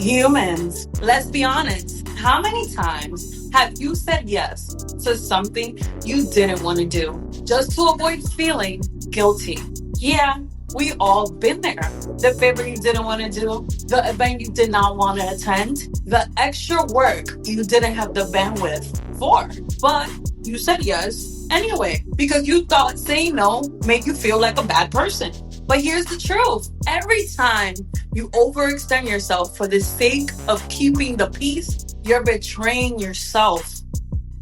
Humans, let's be honest. How many times have you said yes to something you didn't want to do just to avoid feeling guilty? Yeah, we all been there. The favor you didn't want to do, the event you did not want to attend, the extra work you didn't have the bandwidth for. But you said yes anyway because you thought saying no made you feel like a bad person. But here's the truth. Every time you overextend yourself for the sake of keeping the peace, you're betraying yourself.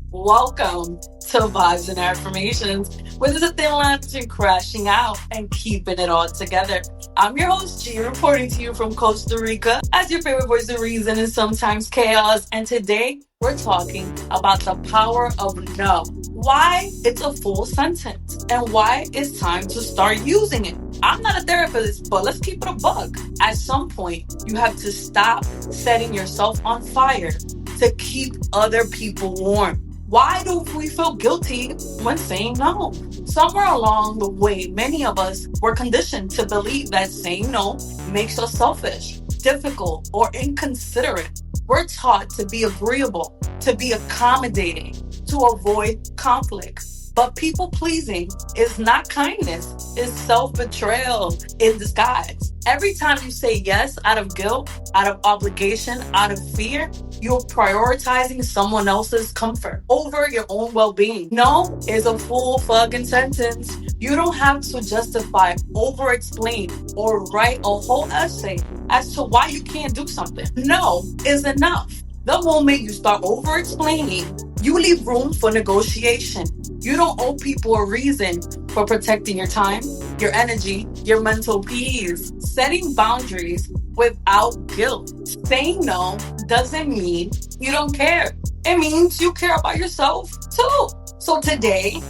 Welcome to Vibes and Affirmations, where there's a thin line between crashing out and keeping it all together. I'm your host, G, reporting to you from Costa Rica as your favorite voice of reason and sometimes chaos. And today, we're talking about the power of no. Why it's a full sentence and why it's time to start using it. I'm not a therapist, but let's keep it a buck. At some point, you have to stop setting yourself on fire to keep other people warm. Why do we feel guilty when saying no? Somewhere along the way, many of us were conditioned to believe that saying no makes us selfish, difficult, or inconsiderate. We're taught to be agreeable, to be accommodating, to avoid conflict. But people pleasing is not kindness, it's self betrayal in disguise. Every time you say yes out of guilt, out of obligation, out of fear, you're prioritizing someone else's comfort over your own well being. No is a full fucking sentence. You don't have to justify, over explain, or write a whole essay as to why you can't do something. No is enough. The moment you start over explaining, you leave room for negotiation. You don't owe people a reason for protecting your time, your energy, your mental peace. Setting boundaries without guilt. Saying no doesn't mean you don't care. It means you care about yourself too. So today,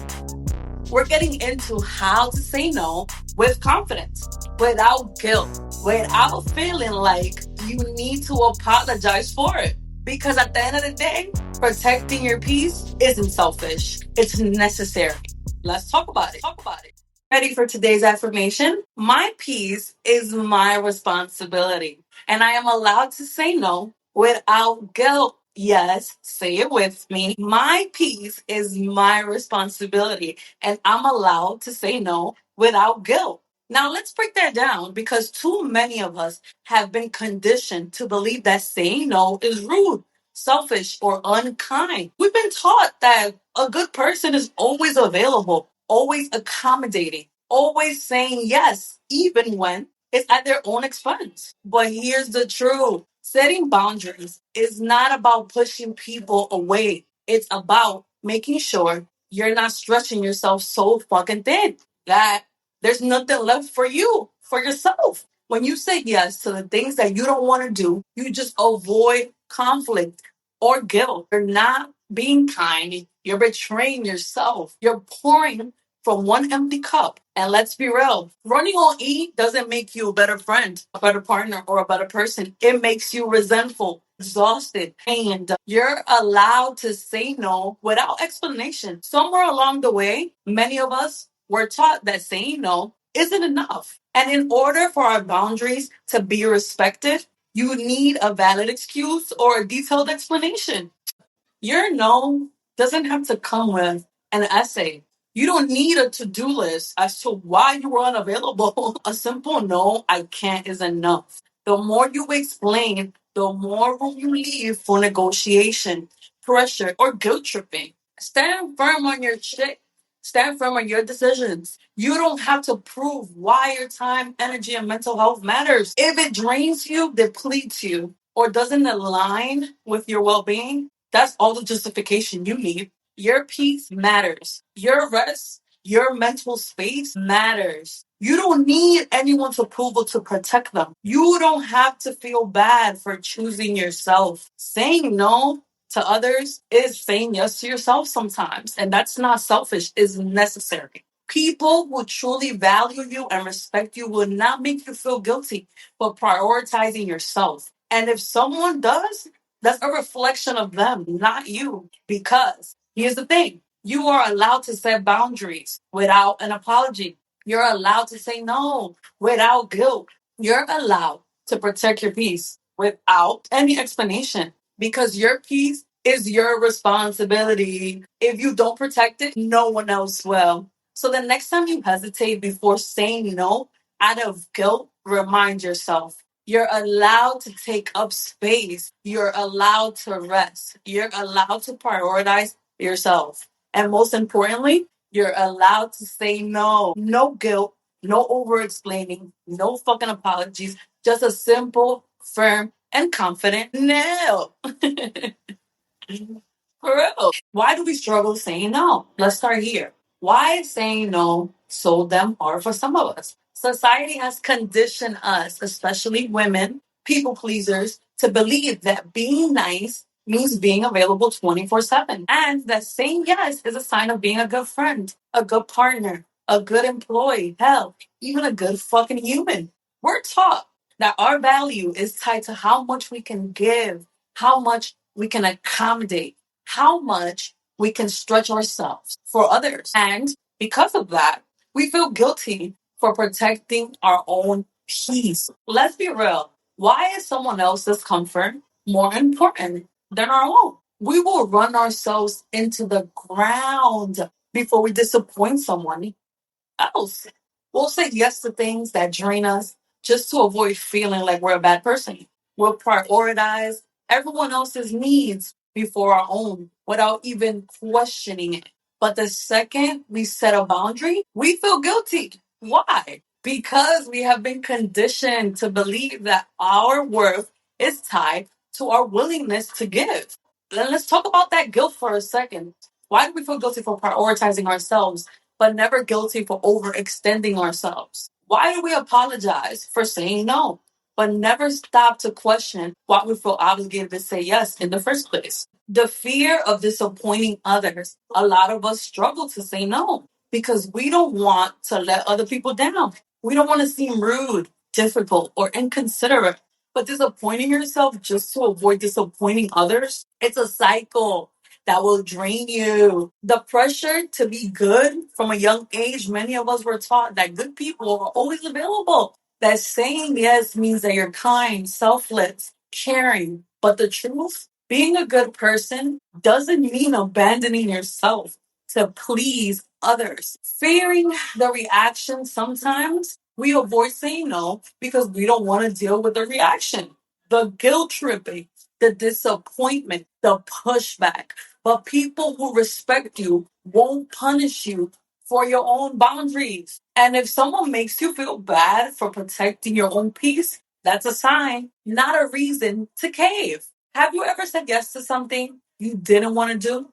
we're getting into how to say no with confidence, without guilt, without feeling like you need to apologize for it. Because at the end of the day, protecting your peace isn't selfish. It's necessary. Let's talk about it. Ready for today's affirmation? My peace is my responsibility, and I am allowed to say no without guilt. Yes, say it with me. My peace is my responsibility, and I'm allowed to say no without guilt. Now, let's break that down because too many of us have been conditioned to believe that saying no is rude, selfish, or unkind. We've been taught that a good person is always available, always accommodating, always saying yes, even when it's at their own expense. But here's the truth. Setting boundaries is not about pushing people away. It's about making sure you're not stretching yourself so fucking thin that there's nothing left for you, for yourself. When you say yes to the things that you don't want to do, you just avoid conflict or guilt. You're not being kind. You're betraying yourself. You're pouring from one empty cup. And let's be real, running on E doesn't make you a better friend, a better partner, or a better person. It makes you resentful, exhausted, and you're allowed to say no without explanation. Somewhere along the way, many of us were taught that saying no isn't enough. And in order for our boundaries to be respected, you need a valid excuse or a detailed explanation. Your no doesn't have to come with an essay. You don't need a to-do list as to why you were unavailable. A simple no, I can't is enough. The more you explain, the more room you leave for negotiation, pressure, or guilt tripping. Stand firm on your shit. Stand firm on your decisions. You don't have to prove why your time, energy, and mental health matters. If it drains you, depletes you, or doesn't align with your well-being, that's all the justification you need. Your peace matters. Your rest, your mental space matters. You don't need anyone's approval to protect them. You don't have to feel bad for choosing yourself. Saying no to others is saying yes to yourself sometimes. And that's not selfish, it's necessary. People who truly value you and respect you will not make you feel guilty for prioritizing yourself. And if someone does, that's a reflection of them, not you. Because here's the thing, you are allowed to set boundaries without an apology. You're allowed to say no without guilt. You're allowed to protect your peace without any explanation because your peace is your responsibility. If you don't protect it, no one else will. So the next time you hesitate before saying no out of guilt, remind yourself you're allowed to take up space. You're allowed to rest. You're allowed to prioritize yourself. And most importantly, you're allowed to say no. No guilt, no over explaining, no fucking apologies. Just a simple, firm, and confident no. For real. Why do we struggle saying no? Let's start here. Why is saying no so damn hard for some of us? Society has conditioned us, especially women, people pleasers, to believe that being nice means being available 24/7. And that saying yes is a sign of being a good friend, a good partner, a good employee, hell, even a good fucking human. We're taught that our value is tied to how much we can give, how much we can accommodate, how much we can stretch ourselves for others. And because of that, we feel guilty for protecting our own peace. Let's be real. Why is someone else's comfort more important than our own? We will run ourselves into the ground before we disappoint someone else. We'll say yes to things that drain us just to avoid feeling like we're a bad person. We'll prioritize everyone else's needs before our own without even questioning it. But the second we set a boundary, we feel guilty. Why? Because we have been conditioned to believe that our worth is tied to our willingness to give. Then let's talk about that guilt for a second. Why do we feel guilty for prioritizing ourselves but never guilty for overextending ourselves? Why do we apologize for saying no, but never stop to question why we feel obligated to say yes in the first place? The fear of disappointing others. A lot of us struggle to say no because we don't want to let other people down. We don't want to seem rude, difficult, or inconsiderate. But disappointing yourself just to avoid disappointing others, it's a cycle that will drain you. The pressure to be good from a young age, many of us were taught that good people are always available. That saying yes means that you're kind, selfless, caring. But the truth, being a good person doesn't mean abandoning yourself to please others. Fearing the reaction, sometimes we avoid saying no because we don't want to deal with the reaction, the guilt tripping, the disappointment, the pushback. But people who respect you won't punish you for your own boundaries. And if someone makes you feel bad for protecting your own peace, that's a sign, not a reason to cave. Have you ever said yes to something you didn't want to do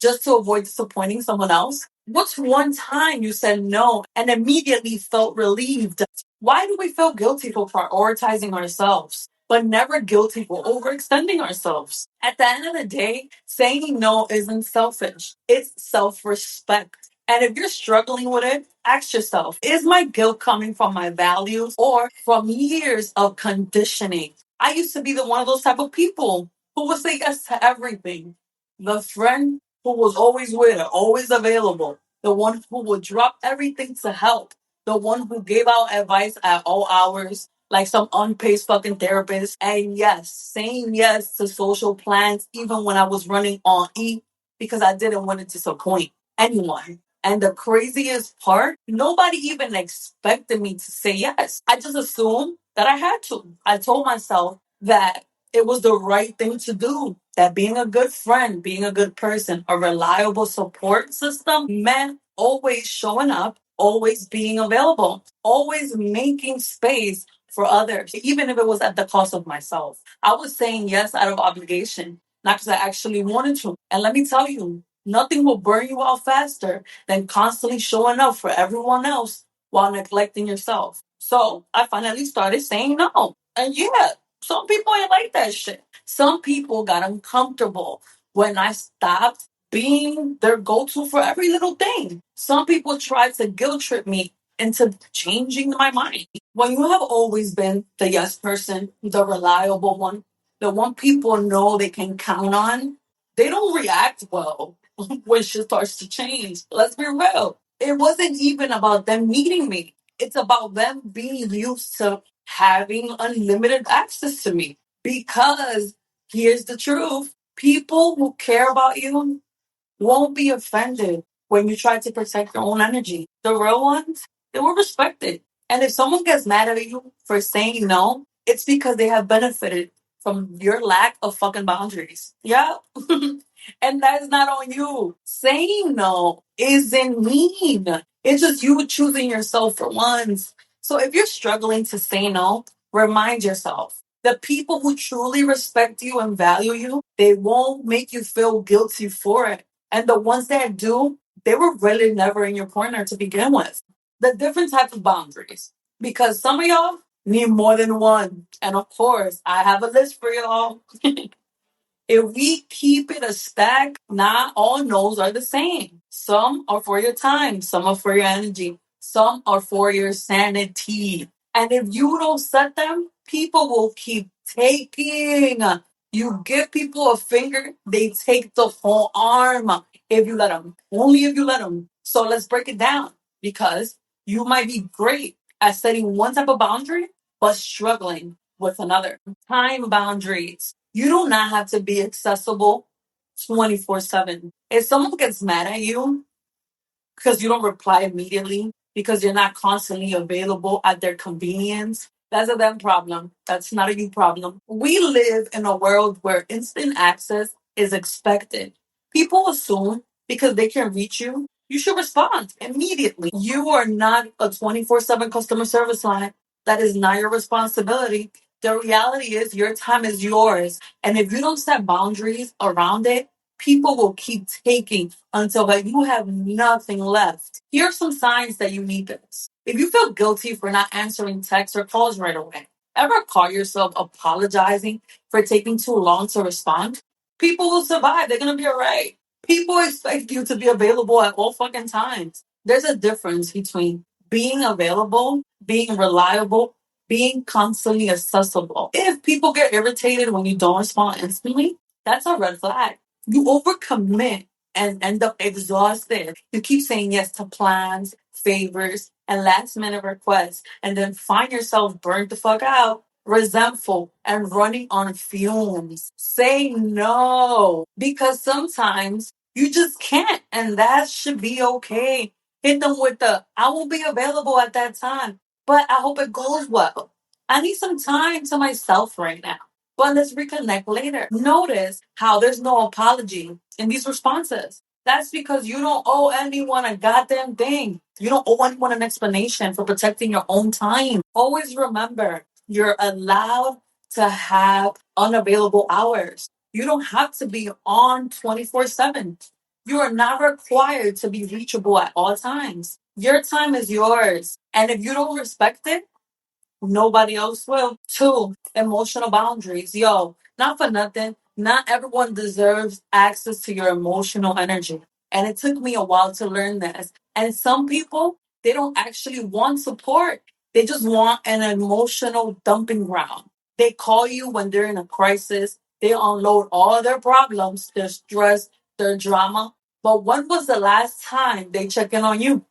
just to avoid disappointing someone else? What's one time you said no and immediately felt relieved? Why do we feel guilty for prioritizing ourselves, but never guilty for overextending ourselves? At the end of the day, saying no isn't selfish, it's self respect. And if you're struggling with it, ask yourself, is my guilt coming from my values or from years of conditioning? I used to be the one of those type of people who would say yes to everything. The friend who was always with her, always available. The one who would drop everything to help. The one who gave out advice at all hours, like some unpaid fucking therapist. And yes, saying yes to social plans, even when I was running on E, because I didn't want to disappoint anyone. And the craziest part, nobody even expected me to say yes. I just assumed that I had to. I told myself that it was the right thing to do. That being a good friend, being a good person, a reliable support system meant always showing up, always being available, always making space for others, even if it was at the cost of myself. I was saying yes out of obligation, not because I actually wanted to. And let me tell you, nothing will burn you out faster than constantly showing up for everyone else while neglecting yourself. So I finally started saying no. And yeah, some people ain't like that shit. Some people got uncomfortable when I stopped being their go to for every little thing. Some people tried to guilt trip me into changing my mind. When you have always been the yes person, the reliable one, the one people know they can count on, they don't react well when shit starts to change. Let's be real. It wasn't even about them needing me. It's about them being used to having unlimited access to me. Because here's the truth, people who care about you won't be offended when you try to protect your own energy. The real ones, they will respect it. And if someone gets mad at you for saying no, it's because they have benefited from your lack of fucking boundaries. Yeah. And that's not on you. Saying no isn't mean. It's just you choosing yourself for once. So if you're struggling to say no, remind yourself the people who truly respect you and value you, they won't make you feel guilty for it. And the ones that do, they were really never in your corner to begin with. The different types of boundaries. Because some of y'all need more than one. And of course, I have a list for y'all. If we keep it a stack, not all no's are the same. Some are for your time, some are for your energy, some are for your sanity. And if you don't set them, people will keep taking. You give people a finger, they take the whole arm if you let them. Only if you let them. So let's break it down because you might be great at setting one type of boundary, but struggling with another. Time boundaries. You do not have to be accessible 24/7. If someone gets mad at you because you don't reply immediately, because you're not constantly available at their convenience, that's a them problem. That's not a you problem. We live in a world where instant access is expected. People assume because they can reach you, you should respond immediately. You are not a 24/7 customer service line. That is not your responsibility. The reality is your time is yours. And if you don't set boundaries around it, people will keep taking until like you have nothing left. Here are some signs that you need this. If you feel guilty for not answering texts or calls right away, ever call yourself apologizing for taking too long to respond? People will survive. They're gonna be alright. People expect you to be available at all fucking times. There's a difference between being available, being reliable, being constantly accessible. If people get irritated when you don't respond instantly, that's a red flag. You overcommit and end up exhausted. You keep saying yes to plans, favors, and last minute requests, and then find yourself burnt the fuck out, resentful, and running on fumes. Say no because sometimes you just can't, and that should be okay. Hit them with the I won't be available at that time, but I hope it goes well. I need some time to myself right now. But let's reconnect later. Notice how there's no apology in these responses. That's because you don't owe anyone a goddamn thing. You don't owe anyone an explanation for protecting your own time. Always remember, you're allowed to have unavailable hours. You don't have to be on 24/7. You are not required to be reachable at all times. Your time is yours. And if you don't respect it, nobody else will. Two, emotional boundaries. Yo, not for nothing. Not everyone deserves access to your emotional energy. And it took me a while to learn this. And some people, they don't actually want support. They just want an emotional dumping ground. They call you when they're in a crisis. They unload all their problems, their stress, their drama. But when was the last time they check in on you?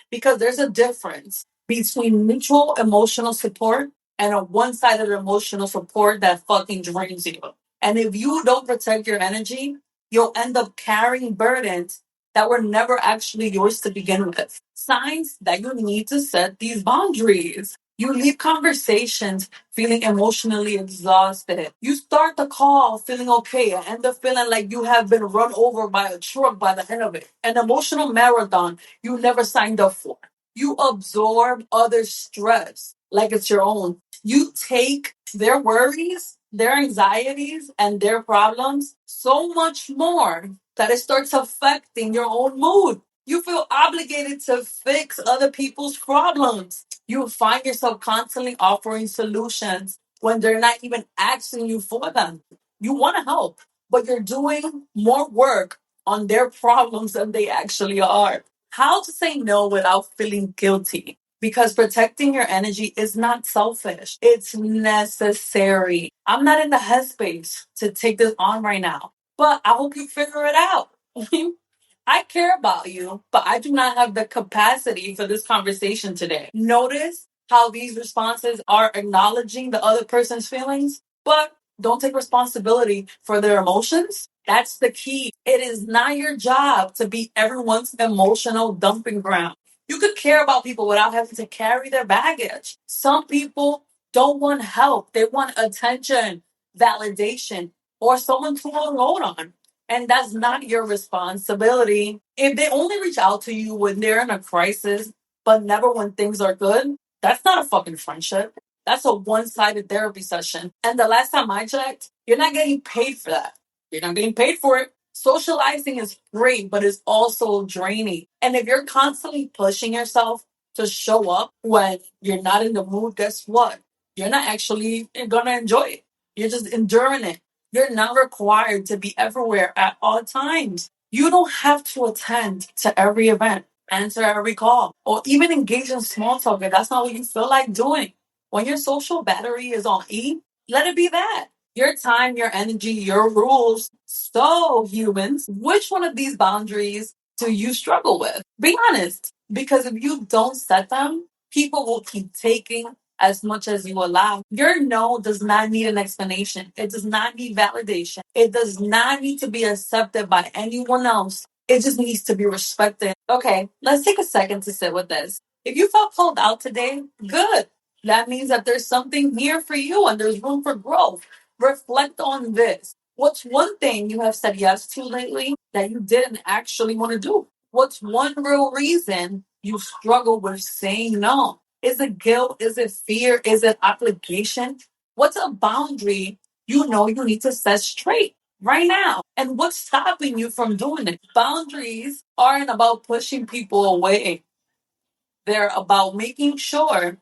Because there's a difference between mutual emotional support and a one sided emotional support that fucking drains you. And if you don't protect your energy, you'll end up carrying burdens that were never actually yours to begin with. Signs that you need to set these boundaries. You leave conversations feeling emotionally exhausted. You start the call feeling okay and end up feeling like you have been run over by a truck by the end of it. An emotional marathon you never signed up for. You absorb other stress like it's your own. You take their worries, their anxieties, and their problems so much more that it starts affecting your own mood. You feel obligated to fix other people's problems. You find yourself constantly offering solutions when they're not even asking you for them. You want to help, but you're doing more work on their problems than they actually are. How to say no without feeling guilty? Because protecting your energy is not selfish, it's necessary. I'm not in the headspace to take this on right now, but I hope you figure it out. I care about you, but I do not have the capacity for this conversation today. Notice how these responses are acknowledging the other person's feelings, but don't take responsibility for their emotions. That's the key. It is not your job to be everyone's emotional dumping ground. You could care about people without having to carry their baggage. Some people don't want help, they want attention, validation, or someone to unload on. And that's not your responsibility. If they only reach out to you when they're in a crisis, but never when things are good, that's not a fucking friendship. That's a one sided therapy session. And the last time I checked, you're not getting paid for that. You're not getting paid for it. Socializing is great, but it's also draining. And if you're constantly pushing yourself to show up when you're not in the mood, guess what? You're not actually gonna enjoy it. You're just enduring it. You're not required to be everywhere at all times. You don't have to attend to every event, answer every call, or even engage in small talk if that's not what you feel like doing. When your social battery is on E, let it be that. Your time, your energy, your rules. So, humans, which one of these boundaries do you struggle with? Be honest, because if you don't set them, people will keep taking as much as you allow. Your no does not need an explanation. It does not need validation. It does not need to be accepted by anyone else. It just needs to be respected. Okay, let's take a second to sit with this. If you felt called out today, good. That means that there's something here for you and there's room for growth. Reflect on this. What's one thing you have said yes to lately that you didn't actually want to do? What's one real reason you struggle with saying no? Is it guilt? Is it fear? Is it obligation? What's a boundary you know you need to set straight right now? And what's stopping you from doing it? Boundaries aren't about pushing people away. They're about making sure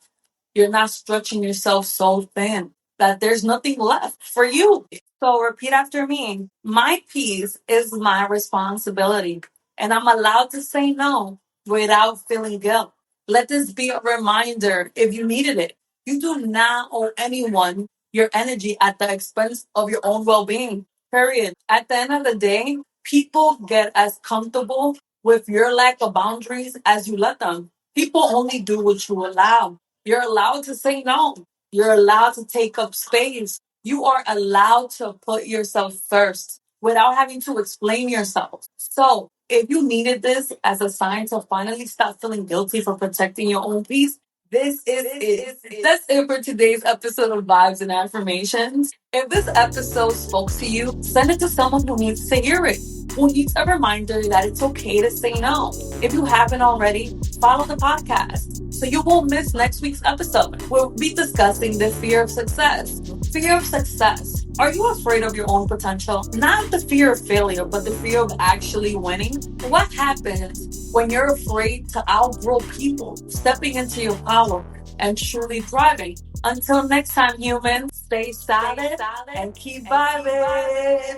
you're not stretching yourself so thin that there's nothing left for you. So repeat after me. My peace is my responsibility, and I'm allowed to say no without feeling guilt. Let this be a reminder if you needed it. You do not owe anyone your energy at the expense of your own well being. Period. At the end of the day, people get as comfortable with your lack of boundaries as you let them. People only do what you allow. You're allowed to say no. You're allowed to take up space. You are allowed to put yourself first without having to explain yourself. So, if you needed this as a sign to finally stop feeling guilty for protecting your own peace, this is it. That's it for today's episode of Vibes and Affirmations. If this episode spoke to you, send it to someone who needs to hear it, who needs a reminder that it's okay to say no. If you haven't already, follow the podcast so you won't miss next week's episode. We'll be discussing the fear of success. Fear of success. Are you afraid of your own potential? Not the fear of failure, but the fear of actually winning. What happens when you're afraid to outgrow people, stepping into your power, and truly thriving? Until next time, humans, stay solid and keep vibing.